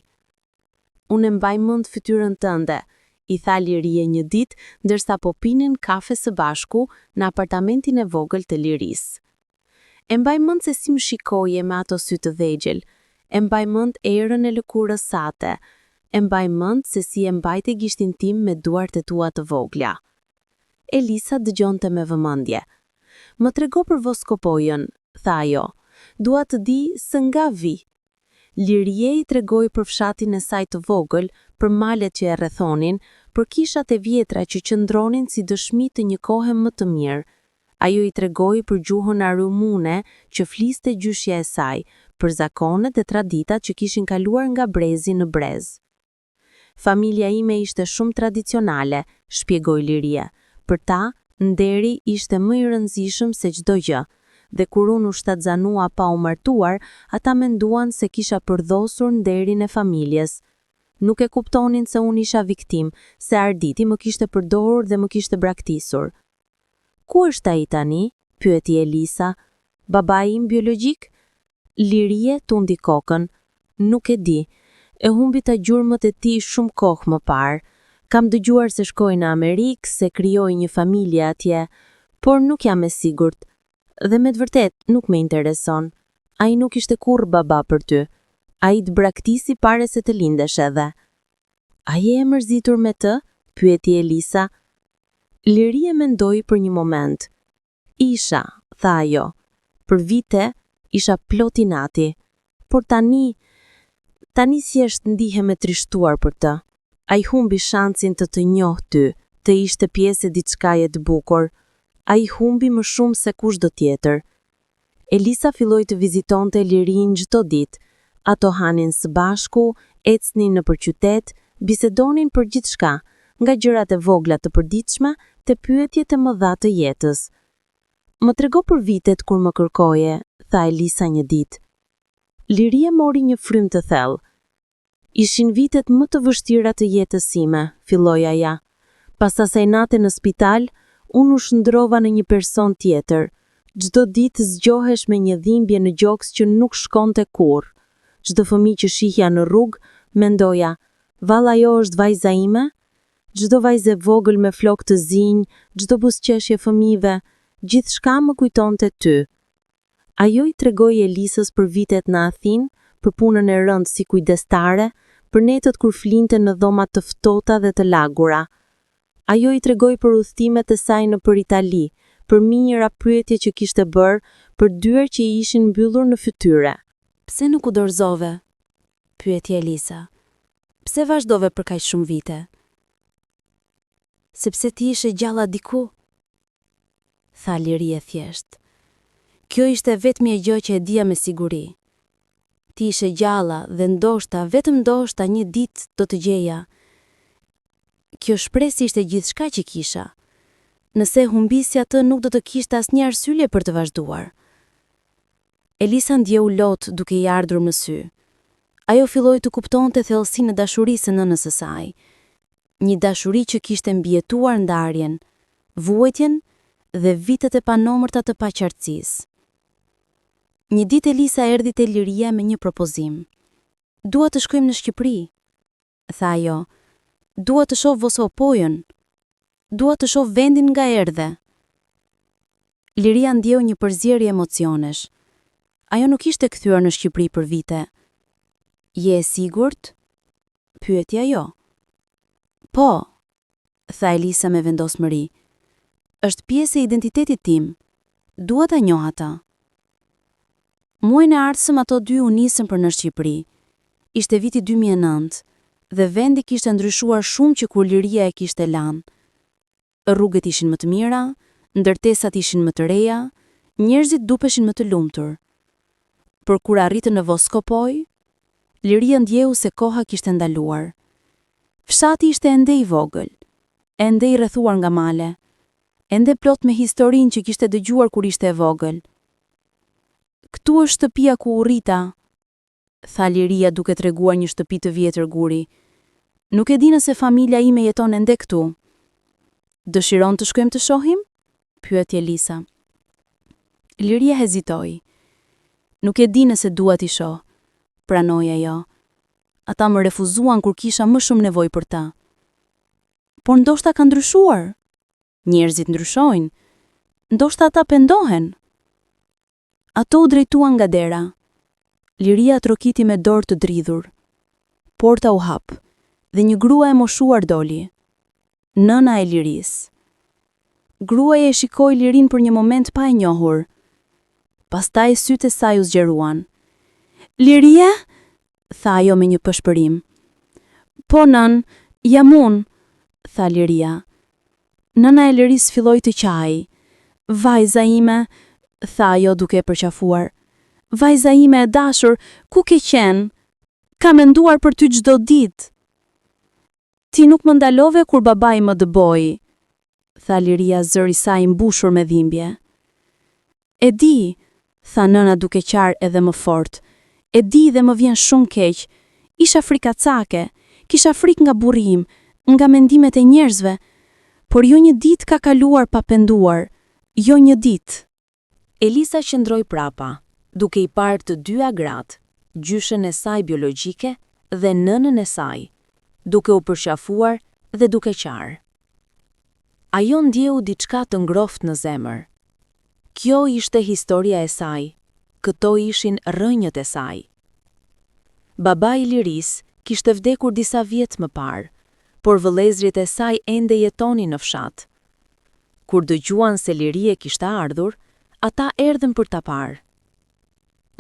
Speaker 2: Unë e mbaj mend fytyrën tënde, i tha Liria një ditë, ndërsa po pinin kafe së bashku në apartamentin e vogël të Lirisë. E mbaj mend se si më shikoje me ato sy të vegjël, e mbaj mend erën e lëkurës sate, e mbaj mend se si e mbajte gishtin tim me duart e tua të vogla. Elisa dëgjonte me vëmendje. Më trego për voskopojën, tha ajo. Dua të di se nga vi. Liria i tregoi për fshatin e saj të vogël, për malet që e rrethonin, për kishat e vjetra që qëndronin si dëshmi të një kohe më të mirë. Ajo i tregoi për gjuhën arumune që fliste gjyshja e saj, për zakonet e traditat që kishin kaluar nga brezi në brez. Familja ime ishte shumë tradicionale, shpjegoi Liria. Për ta, nderi ishte më i rëndësishëm se çdo gjë, dhe kur unë u shtatzanua pa u martuar, ata menduan se kisha përdhosur nderin e familjes. Nuk e kuptonin se unë isha viktim, se arditi më kishte përdorur dhe më kishte braktisur. Ku është ai tani? Pyeti Elisa. Babai im biologjik? Liria tundi kokën. Nuk e di. E humbi ta gjurmët e tij shumë kohë më parë. Kam dëgjuar se shkoi në Amerikë, se krijoi një familje atje, por nuk jam e sigurt. Dhe me të vërtet nuk më intereson. Ai nuk ishte kurrë baba për ty. Ai të braktisi pare se të lindesh edhe. A je e mërzitur me të? Pyeti Elisa. Liria mendoi për një moment. Isha, tha ajo. Për vite isha plot inati, por tani thjesht ndihem e trishtuar për të. Ai humbi shansin të njoh ty, të ishte pjesë e diçkaje të bukur. Ai humbi më shumë se kushdo tjetër. Elisa filloi të vizitonte Lirin çdo ditë. Ato hanin së bashku, ecnin nëpër qytet, bisedonin për gjithçka, nga gjërat e vogla të përditshme te pyetjet e mëdha të jetës. Më trego për vitet kur më kërkoje, tha Elisa një ditë. Liria mori një frym të thellë. Ishin vitet më të vështira të jetës sime, filloi ajo. Pas asaj nate në spital, unë u shndrova në një person tjetër. Çdo ditë zgjohesh me një dhimbje në gjoks që nuk shkonte kurrë. Çdo fëmijë që shihja në rrugë, mendoja, valla ajo është vajza ime? Çdo vajzë e vogël me flokë të zinj, çdo buzëqeshje fëmijëve, gjithçka më kujtonte ty. Ajo i tregoi Elisës për vitet në Athinë, për punën e rëndë si kujdestare, për netët kur flinte në dhoma të ftohta dhe të lagura. Ajo i tregoi për udhëtimet e saj nëpër Itali, për mijëra pyetje që kishte bërë, për dyert që i ishin mbyllur në fytyre.
Speaker 1: Pse nuk u dorëzove? Pyeti Elisa. Pse vazhdove për kaq shumë vite? Sepse ti ishe gjalla diku? Tha Liria thjesht. Kjo ishte vetmi e gjë që e dija me siguri. Ti ishe gjalla dhe ndoshta, vetëm ndoshta një ditë do të gjeja. Kjo shpresë ishte gjithçka që kisha. Nëse humbisja atë nuk do të kishte asnjë arsye për të vazhduar. Elisa ndjeu lot duke i ardhur më sy. Ajo filloi të kuptonte thellësinë e dashurisë së nënës së saj. Një dashuri që kishte mbijetuar ndarjen, vuajtjen dhe vitet e panomërta të paqartësisë. Një ditë Elisa erdhi te Liria me një propozim. Dua të shkojmë në Shqipëri, tha ajo. Dua të shoh Vosopojën. Dua të shoh vendin nga erdhe. Liria ndjeu një përzierje emocionesh. Ajo nuk ishte kthyer në Shqipëri për vite. Je e sigurt? Pyeti ajo. Po, tha Elisa me vendosmëri. Është pjesë e identitetit tim. Dua ta njoh atë. Muajin e ardhshëm ato dy u nisën për në Shqipëri. Ishte viti 2009 dhe vendi kishte ndryshuar shumë që kur Liria e kishte lanë. Rrugët ishin më të mira, ndërtesat ishin më të reja, njerëzit dupeshin më të lumtur. Por kur arritën në Voskopoj, Liria ndjeu se koha kishte ndaluar. Fshati ishte ende i vogël, ende i rrethuar nga male, ende plot me historinë që kishte dëgjuar kur ishte e vogël. Këtu është shtëpia ku u rrita, tha Liria duke treguar një shtëpi të vjetër guri. Nuk e di nëse familja ime jeton ende këtu. Dëshiron të shkojmë të shohim? Pyeti Elisa. Liria hezitoi. Nuk e di nëse dua t'i shoh, pranoi ajo. Ata më refuzuan kur kisha më shumë nevojë për ta. Por ndoshta ka ndryshuar. Njerëzit ndryshojnë. Ndoshta ata pendohen. Ato u drejtuan nga dera. Liria trokiti me dorë të dridhur. Porta u hap dhe një grua e moshuar doli. Nëna e Liris. Gruaja e shikoi Lirin për një moment pa e njohur. Pastaj sytë e saj u zgjeruan. Liria? Tha ajo me një pëshpërim. Po nën, jam unë, tha Liria. Nëna e Liris filloi të qaj. Vajza ime, tha ajo duke e përqafuar. Vajza ime e dashur, ku ke qenë? Ka menduar për ty çdo ditë. Ti nuk më ndalove kur babai më dëboi, tha Liria zëri saj mbushur me dhimbje. E di, tha nëna duke qarë edhe më fort. E di dhe më vjen shumë keq. Isha frikacake, kisha frikë nga burrim, nga mendimet e njerëzve, por jo një ditë ka kaluar pa penduar, jo një ditë. Elisa qëndroi prapa, duke i parë të dyja gratë, gjyshen e saj biologjike dhe nënën e saj, duke u përqafuar dhe duke qarë. Ajo ndjeu diçka të ngrohtë në zemër. Kjo ishte historia e saj, këto ishin rrënjët e saj. Babai i Liris kishte vdekur disa vjet më parë, por vëllezërit e saj ende jetonin në fshat. Kur dëgjuan se Liria kishte ardhur, ata erdhën për ta parë.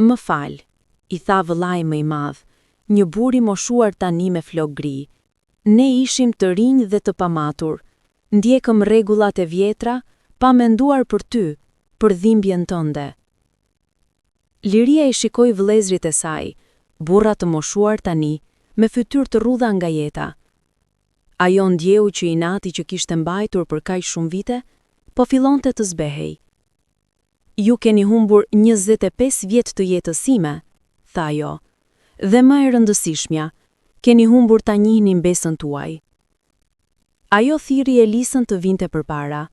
Speaker 1: Më fal, i tha vëllai më i madh, një burr i moshuar tani me flok gri. Ne ishim të rinj dhe të pamatur, ndjekëm rregullat e vjetra, pa menduar për ty, për dhimbjen tënde. Liria i shikoi vëllezërit e saj, burra të moshuar tani, me fytyrë të rrudha nga jeta. Ajo ndjeu që inati që kishte mbajtur për kaq shumë vite, po fillonte të zbehej. Ju keni humbur 25 vjet të jetës sime, tha ajo, dhe më e rëndësishmja, Keni humbur ta njihni mbesën tuaj. Ajo thiri Elisën të vinte përpara.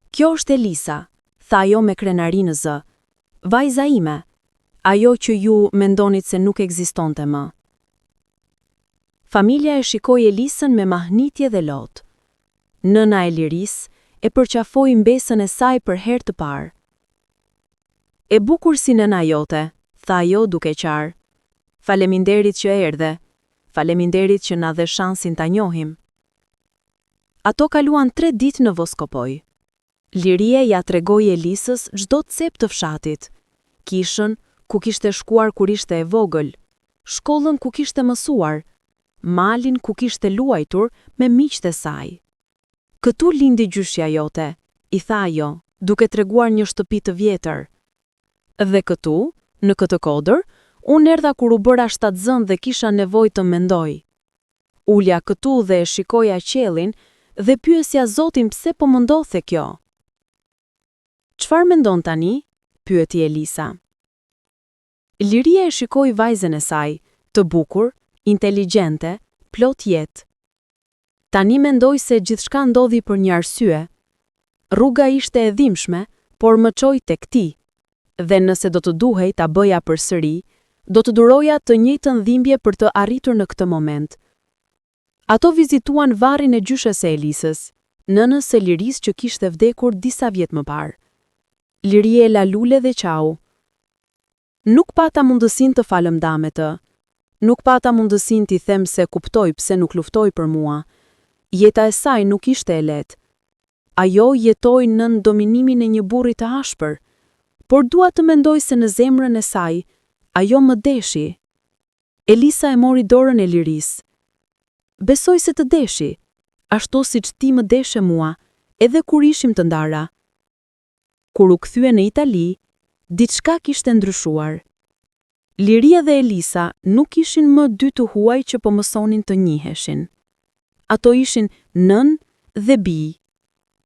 Speaker 1: Kjo është Elisa, tha ajo me krenari në zë. Vajza ime, ajo që ju mendonit se nuk ekzistonte më. Familja e shikoi Elisën me mahnitje dhe lot. Nëna e Liris e përqafoi mbesën e saj për herë të parë. E bukur si nëna jote, tha ajo duke qarë. Faleminderit që erdhe, faleminderit që na dhe shansin ta njohim. Ato kaluan 3 ditë në Voskopoj. Liria ja tregoi Elisës çdo cep të fshatit, kishën ku kishte shkuar kur ishte e vogël, shkollën ku kishte mësuar, malin ku kishte luajtur me miqtë e saj. Këtu lindi gjyshja jote, i tha ajo, duke treguar një shtëpi të vjetër. Dhe këtu, në këtë kodër, unë erdha kur u bëra shtatzën dhe kisha nevojë të mendoj. Ulja këtu dhe e shikoja qiellin dhe pyesja Zotin pse po më ndodhte kjo. Çfarë mendon tani? Pyeti Elisa. Liria e shikoi vajzën e saj, të bukur, inteligjente, plot jetë. Tani mendoj se gjithçka ndodhi për një arsye. Rruga ishte e dhimbshme, por më çoi tek ti. Dhe nëse do të duhej ta bëja përsëri, do të duroja të njëjtën dhimbje për të arritur në këtë moment. Ato vizituan varrin e gjyshes së Elisës, nënës së Liris që kishte vdekur disa vjet më parë. Liria e la lule dhe qau. Nuk pata mundësinë të falëndam me të. Nuk pata mundësinë t'i them se kuptoj pse nuk luftoi për mua. Jeta e saj nuk ishte e lehtë. Ajo jetoi nën dominimin e një burri të ashpër, por dua të mendoj se në zemrën e saj, ajo më deshi. Elisa e mori dorën e Liris. Besoj se të deshi, ashtu siç ti më deshe mua, edhe kur ishim të ndara. Kur u kthye në Itali, diçka kishte ndryshuar. Liria dhe Elisa nuk ishin më dy të huaj që po mësonin të njiheshin. Ato ishin nën dhe bij,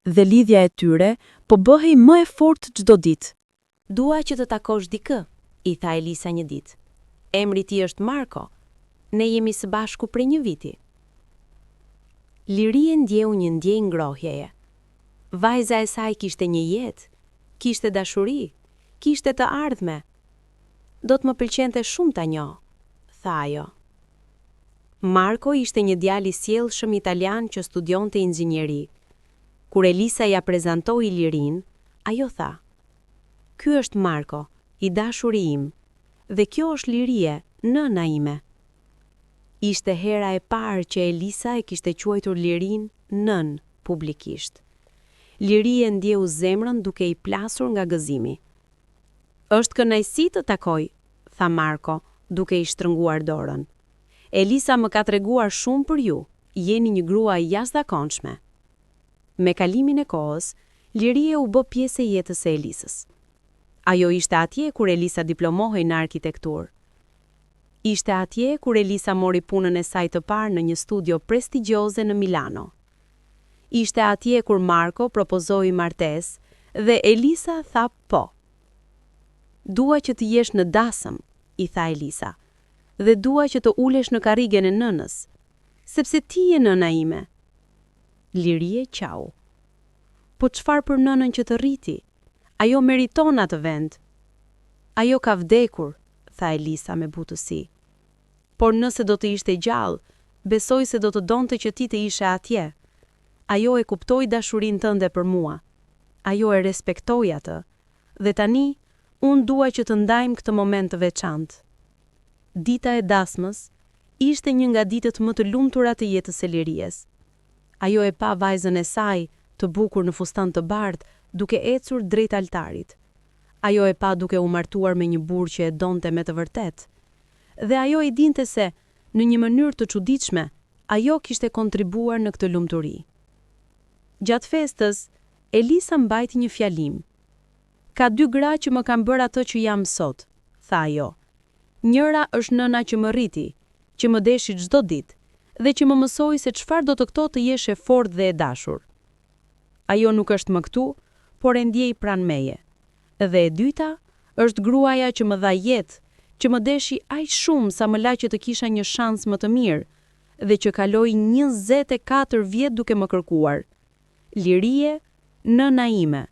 Speaker 1: dhe lidhja e tyre po bëhej më e fortë çdo ditë.
Speaker 2: Dua që të takosh dikë, i tha Elisa një ditë. Emri ti është Marko. Ne jemi së bashku prej një viti. Liria ndjeu një ndjenjë ngrohjeje. Vajza e saj kishte një jetë, kishte dashuri, kishte të ardhme. Do të më pëlqente shumë ta njoh, tha ajo. Marko ishte një djalë i sjellshëm italian që studionte inxhinieri. Kur Elisa ja prezantoi Lirin, ajo tha: "Ky është Marko, i dashuri im, dhe kjo është Lirie, nëna ime." Ishte hera e parë që Elisa e kishte quajtur Lirin nën publikisht. Liria ndjeu zemrën duke i plasur nga gëzimi. "Është kënaqësi të takoj," tha Marko, duke i shtrënguar dorën. "Elisa më ka treguar shumë për ju, jeni një grua e jashtëzakonshme." Me kalimin e kohës, Liria u bë pjesë e jetës së Elisës. Ajo ishte atje kur Elisa diplomohej në arkitekturë. Ishte atje kur Elisa mori punën e saj të parë në një studio prestigjioze në Milano. Ishte atje kur Marko propozoi martesë dhe Elisa tha po. "Dua që të jesh në dasëm," i tha Elisa, "dhe dua që të ulesh në karrigen e nënës, sepse ti je nëna ime." Liria qau. "Po çfarë për nënën që të rriti? Ajo meriton atë vend." "Ajo ka vdekur," tha Elisa me butësi. "Por nëse do të ishte gjallë, besoj se do të donte që ti të ishe atje. Ajo e kuptoi dashurinë tënde për mua. Ajo e respektoi atë. Dhe tani, unë dua që të ndajmë këtë moment të veçantë." Dita e dasmës ishte një nga ditët më të lumtura të jetës së Liries. Ajo e pa vajzën e saj, të bukur në fustan të bardhë, duke ecur drejt altarit. Ajo e pa duke u martuar me një burrë që e donte me të vërtetë. Dhe ajo i dinte se, në një mënyrë të çuditshme, ajo kishte kontribuar në këtë lumturi. Gjatë festës, Elisa mbajti një fjalim. "Ka 2 gra që më kanë bërë atë që jam sot," tha ajo. "Njëra është nëna që më rriti, që më deshi çdo ditë, dhe që më mësoi se çfarë do të këto të jesh e fortë dhe e dashur. Ajo nuk është më këtu, por e ndjej pranë meje. Dhe e dyta është gruaja që më dha jetë,
Speaker 1: që më deshi aq shumë sa më la që të kisha një shans më të mirë, dhe që kaloi 24 vjet duke më kërkuar. Lirie, nëna ime,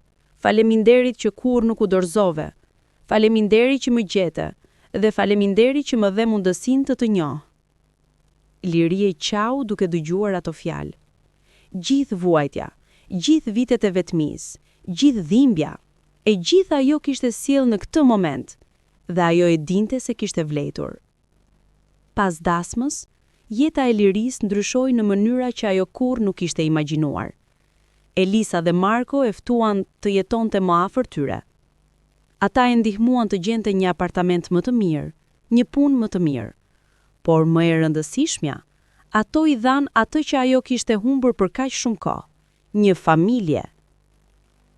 Speaker 1: faleminderit që kur nuk u dorëzove, faleminderit që më gjete, dhe faleminderit që më dhe mundësinë të njoh. Lirie qau duke dëgjuar ato fjalë. Gjithë vuajtja, gjithë vitet e vetmis, gjithë dhimbja, e gjithë ajo kishte sjellë në këtë moment, dhe ajo e dinte se kishte vletur. Pas dasmës, jeta e Liris ndryshoi në mënyra që ajo kurrë nuk kishte imagjinuar. Elisa dhe Marko e ftuan të jetonte më afër tyre. Ata e ndihmuan të gjente një apartament më të mirë, një punë më të mirë. Por më e rëndësishmja, ato i dhan atë që ajo kishte humbur për kaq shumë kohë, një familje.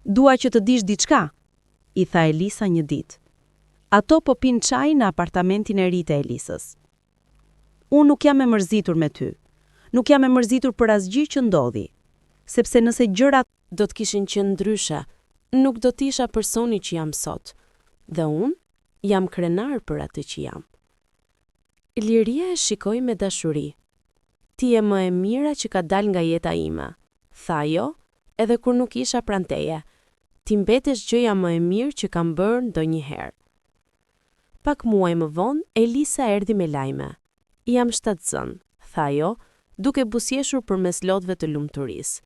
Speaker 1: Dua që të dish diçka, i tha Elisa një ditë. Ato po pinë çaj në apartamentin e ri të Elisës. Unë nuk jam e mërzitur me ty. Nuk jam e mërzitur për asgjë që ndodhi, sepse nëse gjërat
Speaker 2: do të kishin qenë ndryshe, nuk do të isha personi që jam sot, dhe unë jam krenar për atë që jam. Liria e shikoi me dashuri. Ti je më e mira që ka dal nga jeta ime, tha ajo, edhe kur nuk isha pranë teje. Ti mbetesh gjëja më e mirë që kam bërë ndonjëherë. Pak muaj më vonë, Elisa erdhi me lajme. Jam shtatzën, tha ajo, duke buzëqeshur përmes lotëve të lumturisë.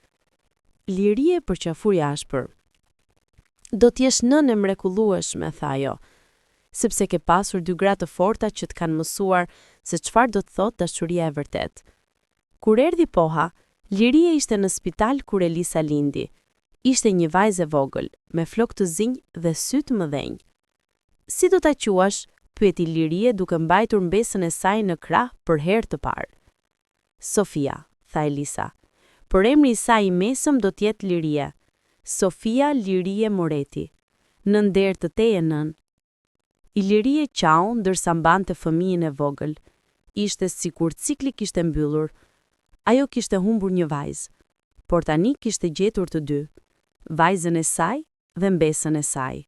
Speaker 2: Lirie përqafur jashpër. Do t'jesh nënë e mrekullueshme, tha ajo, sepse ke pasur 2 gra të forta që të kanë mësuar se çfarë do të thotë dashuria e vërtetë. Kur erdhi poha, Liria ishte në spital kur Elisa lindi. Ishte një vajzë e vogël, me flokë të zinj dhe sy të mëdhenj. Si do ta quash? Pyeti Liria duke mbajtur mbesën e saj në krah për herë të parë. Sofia, tha Elisa. Por emri i saj i mesëm do të jetë Liria. Sofia Lirie Moreti. Në nder të teje, nën. Lirie qau ndërsa mbante fëmijën e vogël. Ishte sikur cikli kishte mbyllur. Ajo kishte humbur një vajzë, por tani kishte gjetur të dy, vajzën e saj dhe mbesën e saj.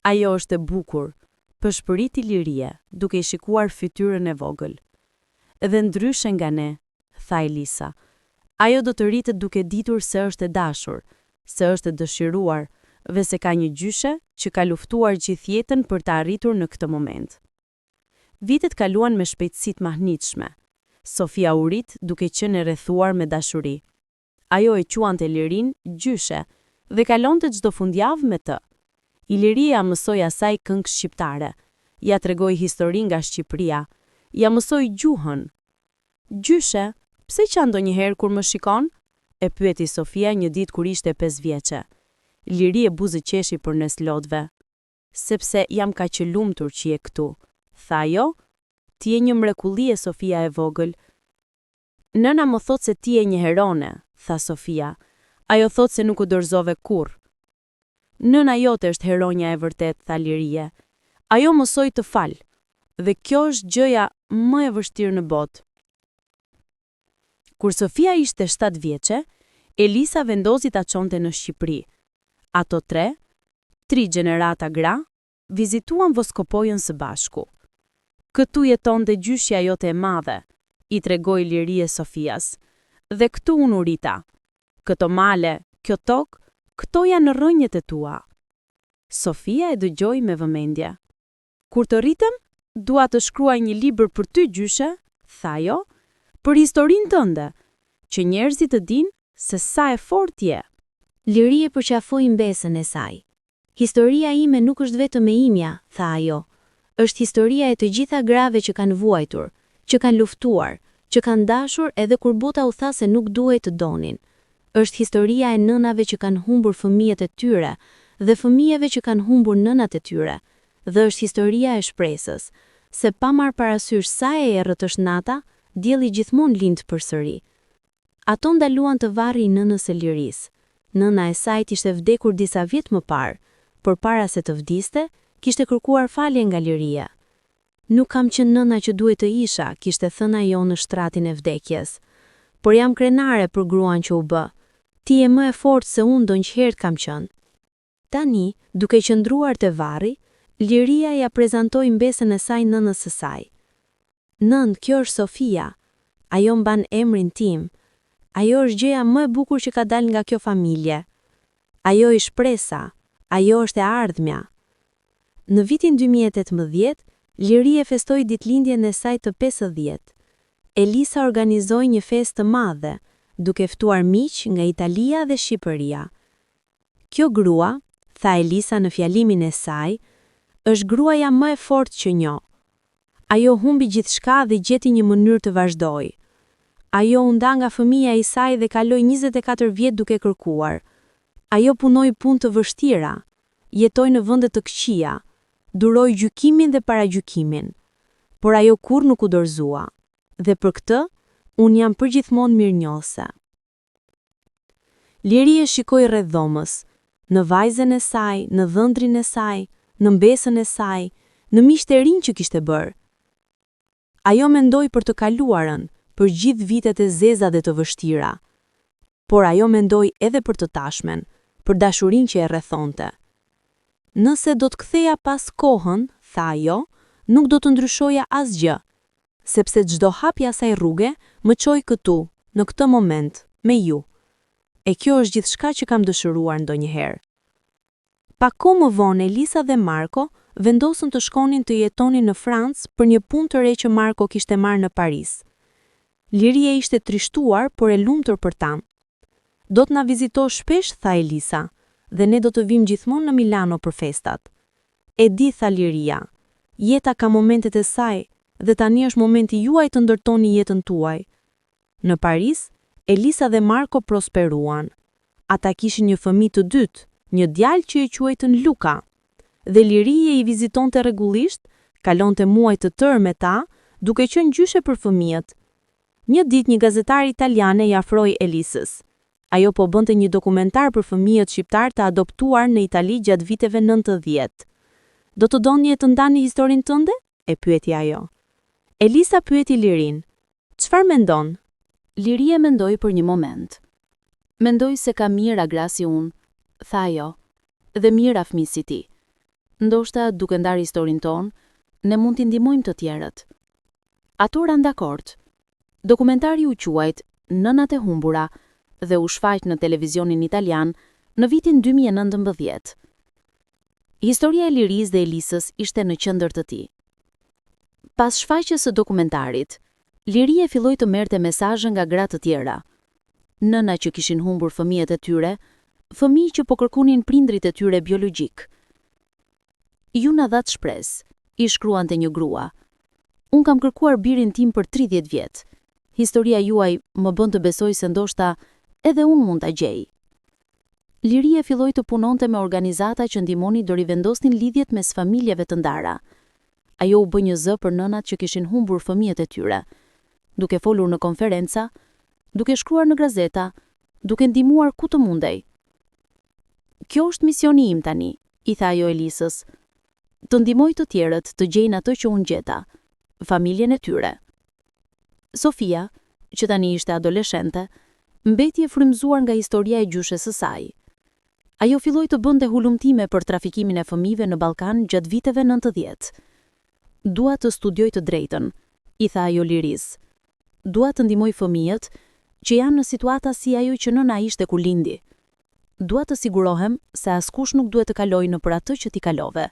Speaker 2: Ajo është e bukur, përshpëriti Liria, duke i shikuar fytyrën e vogël. Dhe ndryshe nga ne, tha Elisa, ajo do të rritet duke ditur se është e dashur, se është e dëshiruar, dhe se ka një gjyshe që ka luftuar gjithë jetën për të arritur në këtë moment. Vitet kaluan me shpejtësi të mahnitshme. Sofia u rit duke qenë e rrethuar me dashuri. Ajo e quante Lirin gjyshe dhe kalonte çdo fundjavë me të. Liria mësoi asaj këngë shqiptare, ja tregoi histori nga Shqipëria, ja mësoi gjuhën. Gjyshe, pse qan ndonjëherë kur më shikon? E pyeti Sofia një ditë kur ishte 5 vjeçe. Liri e buzëqeshi përnes lotëve. Sepse jam kaq e lumtur që je këtu, tha ajo. Ti je një mrekullie, Sofia e vogël. Nëna më thot se ti je një herone, tha Sofia. Ajo thot se nuk u dorëzove kurrë. Nëna jote është heronja e vërtet, tha Liria. Ajo mësoi të fal, dhe kjo është gjëja më e vështirë në botë. Kur Sofia ishte 7 vjeçe, Elisa vendosi ta çonte në Shqipëri. Ato 3 gjenerata gra, vizituan Voskopojën së bashku. Këtu jetonte gjyshja jote e madhe, i tregoi Liria Sofias. Dhe këtu unë u rita. Këto male, kjo tokë, këto janë rrënjët e tua. Sofia e dëgjoi me vëmendje. Kur të rritem, dua të shkruaj një libër për ty, gjyshe, tha ajo, për historinë tënde, që njerëzit të dinë se sa e fortë je.
Speaker 1: Liria përqafoi mbesën e saj. Historia ime nuk është vetëm e imja, tha ajo. Është historia e të gjitha grave që kanë vuajtur, që kanë luftuar, që kanë dashur edhe kur bota u tha se nuk duhej të donin. Është historia e nënave që kanë humbur fëmijët e tyre dhe fëmijëve që kanë humbur nënat e tyre. Dhe është historia e shpresës, se pa marrë parasysh sa e errët është nata, dielli gjithmonë lind përsëri. Ato ndaluan të varri nënës së Liris. Nëna e saj ishte vdekur disa vjet më parë, por para se të vdiste, kishte kërkuar falje nga Liria. Nuk kam qenë nëna që duhet të isha, kishte thënë ajo në shtratin e vdekjes. Por jam krenare për gruan që u bë. Ti je më e fortë se unë ndonjëherë kam qenë. Tani, duke qëndruar te varri,
Speaker 2: Liria ja prezantoi mbesën e saj nënës së saj. Nën, kjo është Sofia. Ajo mban emrin tim. Ajo është gjëja më e bukur që ka dalë nga kjo familje. Ajo i shpresa. Ajo është e ardhmja. Në vitin 2018, Liria festoi ditëlindjen e saj të 50. Elisa organizoi një festë të madhe, duke ftuar miq nga Italia dhe Shqipëria. Kjo grua, tha Elisa në fjalimin e saj, është gruaja më e fortë që njoh. Ajo humbi gjithçka dhe gjeti një mënyrë të vazhdojë. Ajo u nda nga fëmia e saj dhe kaloi 24 vjet duke kërkuar. Ajo punoi punë të vështira, jetoi në vende të këqija, duroi gjykimin dhe paragjykimin. Por ajo kurrë nuk u dorëzua. Dhe për këtë, unë jam përgjithmonë mirënjohëse. Liria shikoi rreth dhomës, në vajzën e saj, në dhëndrin e saj, në mbesën e saj, në miqtë e rinj që kishte bërë. Ajo mendoi për të kaluarën, për gjithë vitet e zeza dhe të vështira. Por ajo mendoi edhe për të tashmen, për dashurinë që e rrethonte. Nëse do të ktheja pas kohën, tha ajo, nuk do të ndryshoja asgjë, sepse çdo hapje asaj rruge më çoi këtu, në këtë moment, me ju. E kjo është gjithçka që kam dëshiruar ndonjëherë. Pak kohë më vonë, Elisa dhe Marko vendosën të shkonin të jetonin në Francë për një punë të re që Marko kishte marrë në Paris. Liria ishte trishtuar, por e lumtur për ta. Do të na vizitosh shpesh, tha Elisa, dhe ne do të vim gjithmonë në Milano për festat. E di, tha Liria, jeta ka momentet e saj, dhe tani është momenti juaj të ndërtoni jetën tuaj. Në Paris, Elisa dhe Marko prosperuan. Ata kishin një fëmijë të dytë, një djalë që e quajtën Luka. Dhe Liria i vizitonte rregullisht, kalonte muaj të tërë me ta, duke qenë gjyshe për fëmijët. Një ditë një gazetar italiane i afroi Elisës. Ajo po bënte një dokumentar për fëmijët shqiptar të adoptuar në Itali gjatë viteve 90. Do të doni të ndani historinë tënde? E pyeti ajo. Elisa pyeti Lirin. Çfarë mendon?
Speaker 1: Liria mendoi për një moment. Mendoj se ka mira grasi unë, tha ajo, dhe mira fëmijë si ti. Ndoshta duke ndarë historinë tonë, ne mund t'i ndihmojmë të tjerët. Ato ranë dakord. Dokumentari u quajt Nënat e humbura dhe u shfaq në televizionin italian në vitin 2019. Historia e Liris dhe Elisës ishte në qendër të tij. Pas shfaqjes së dokumentarit, Liria filloi të merrte mesazhe nga gra të tjera. Nëna që kishin humbur fëmijët e tyre, fëmijë që po kërkunin prindrit e tyre biologjik. Ju na dhat shpresë, i shkruante një grua. Unë kam kërkuar birin tim për 30 vjet. Historia juaj më bën të besoj se ndoshta edhe unë mund ta gjej. Liria filloi të punonte me organizata që ndihmonin do rivendosnin lidhjet mes familjeve të ndara. Ajo u bë një zë për nënat që kishin humbur fëmijët e tyre, duke folur në konferenca, duke shkruar në gazeta, duke ndihmuar ku të mundej. Kjo është misioni im tani, i tha ajo Elisës. Të ndihmoj të tjerët të gjejnë atë që unë gjeta, familjen e tyre. Sofia, që tani ishte adoleshente, mbeti e frymëzuar nga historia e gjyshes së saj. Ajo filloi të bënte hulumtime për trafikimin e fëmijëve në Ballkan gjatë viteve 90. Dua të studioj të drejtën, i tha ajo Liris. Dua të ndihmoj fëmijët që janë në situata si ajo që nëna ishte kur lindi. Dua të sigurohem se askush nuk duhet të kalojë nëpër atë që ti kalove.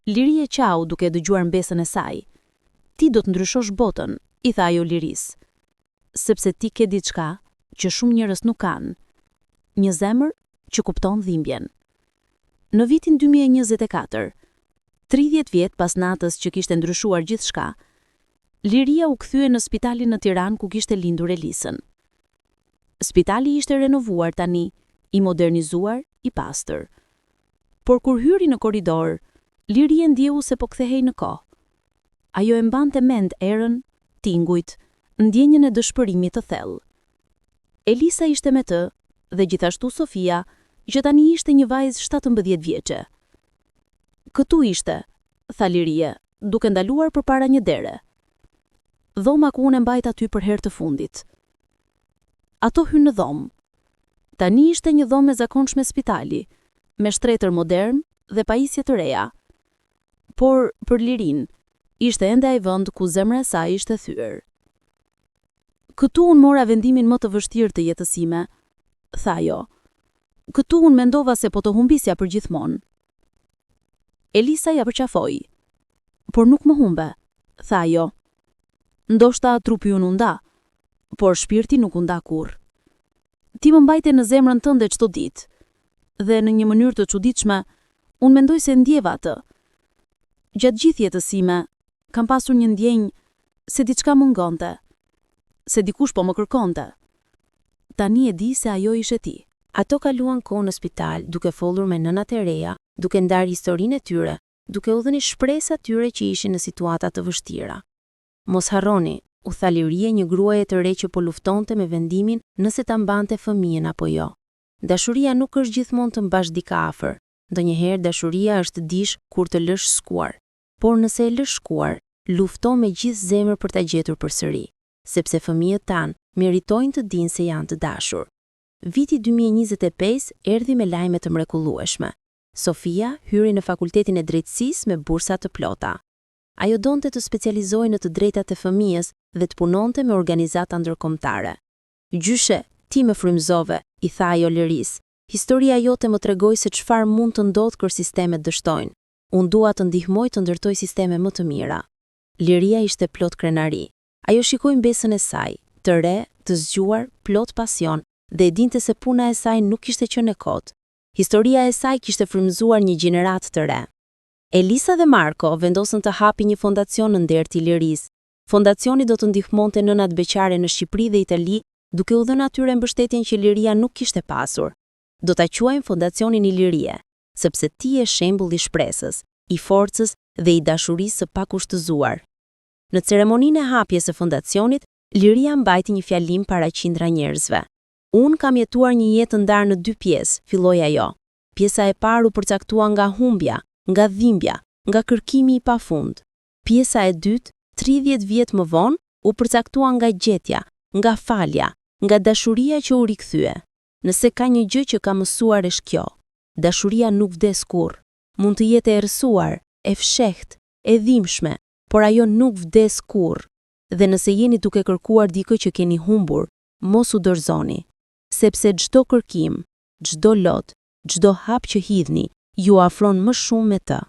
Speaker 1: Liria qau duke dëgjuar mbesën e saj. Ti do të ndryshosh botën, i tha ajo Liris. Sepse ti ke diçka që shumë njerëz nuk kanë. Një zemër që kupton dhimbjen. Në vitin 2024, 30 vjet pas natës që kishte ndryshuar gjithçka, Liria u kthye në spitalin në Tiranë ku kishte lindur Elisën. Spitali ishte renovuar tani, i modernizuar, i pastër. Por kur hyri në korridor, Liria ndjeu se po kthehej në kohë. Ajo e mbante mend erën, tingujt, ndjenjën e dëshpërimit të thellë. Elisa ishte me të, dhe gjithashtu Sofia, që tani ishte një vajzë 17 vjeçe. Këtu ishte, tha Liria, duke ndaluar përpara një dere. Dhoma ku unë mbajt aty për herë të fundit. Ato hyn në dhomë. Tani ishte një dhomë e zakonshme spitali, me shtretër modern dhe pajisje të reja. Por për Lirin, ishte ende ai vend ku zemra e saj ishte thyer. Këtu unë mora vendimin më të vështirë të jetës sime, tha ajo. Këtu unë mendova se po të humbisja për gjithmonë. Elisa ja përqafoi. Por nuk më humbe, tha ajo. Ndoshta trupi unë u nda, por shpirti nuk u nda kurrë. Ti më mbajte në zemrën tënde çdo ditë, dhe në një mënyrë të çuditshme, unë mendoj se ndjeva atë. Gjatë gjithë jetës sime, kam pasur një ndjenjë se diçka mungonte, se dikush po më kërkonte. Tani e di se ajo ishe ti.
Speaker 2: Ato kaluan kohë në spital, duke folur me nënat e reja, duke ndarë historinë e tyre, duke u dhënë shpresat tyre që ishin në situata të vështira. Mos harroni, u tha Liria, një gruaje të re që po luftonte me vendimin nëse ta mbante fëmijën apo jo. Dashuria nuk është gjithmonë të mbash dika afër. Ndonjëherë dashuria është dish kur të lësh skuar. Por nëse e lësh skuar, lufto me gjithë zemër për ta gjetur përsëri, sepse fëmijët tanë meritojnë të dinë se janë të dashur. Viti 2025 erdhi me lajme të mrekullueshme. Sofia hyri në fakultetin e drejtësisë me bursa të plota. Ajo donte të specializohej në të drejtat e fëmijës dhe të punonte me organizata ndërkombëtare. Gjyshe, ti më frymëzove, i tha ajo Liris. Historia jote më tregoi se çfarë mund të ndodhë kur sistemet dështojnë. Unë dua të ndihmoj të ndërtoj sisteme më të mira. Liria ishte plot krenari. Ajo shikoi mbesën e saj, të re, të zgjuar, plot pasion, dhe e dinte se puna e saj nuk kishte qenë e kot. Historia e saj kishte frymëzuar një gjeneratë të re. Elisa dhe Marko vendosën të hapi një fondacion në nder të Liris. Fondacioni do të ndihmonte nënat beqare në Shqipëri dhe Itali, duke u dhënë atyre mbështetjen që Liria nuk kishte pasur. Do ta quajmë fondacionin Ilirie, sepse ti je shembull i shpresës, i forcës dhe i dashurisë së pakushtëzuar. Në ceremoninë e hapjes së fondacionit, Liria mbajti një fjalim para qindra njerëzve. Unë kam jetuar një jetë ndarë në 2 pjesë, filloi ajo. Pjesa e parë u përcaktua nga humbja, nga dhimbja, nga kërkimi i pafund. Pjesa e dytë, 30 vjet më vonë, u përcaktua nga gjetja, nga falja, nga dashuria që u rikthye. Nëse ka një gjë që ka mësuar është kjo. Dashuria nuk vdes kurrë. Mund të jetë e errësuar, e fshehtë, e dhimbshme, por ajo nuk vdes kurrë. Dhe nëse jeni duke kërkuar dikë që keni humbur, mos u dorëzoni, sepse çdo kërkim, çdo lot, çdo hap që hidhni, ju afron më shumë me të.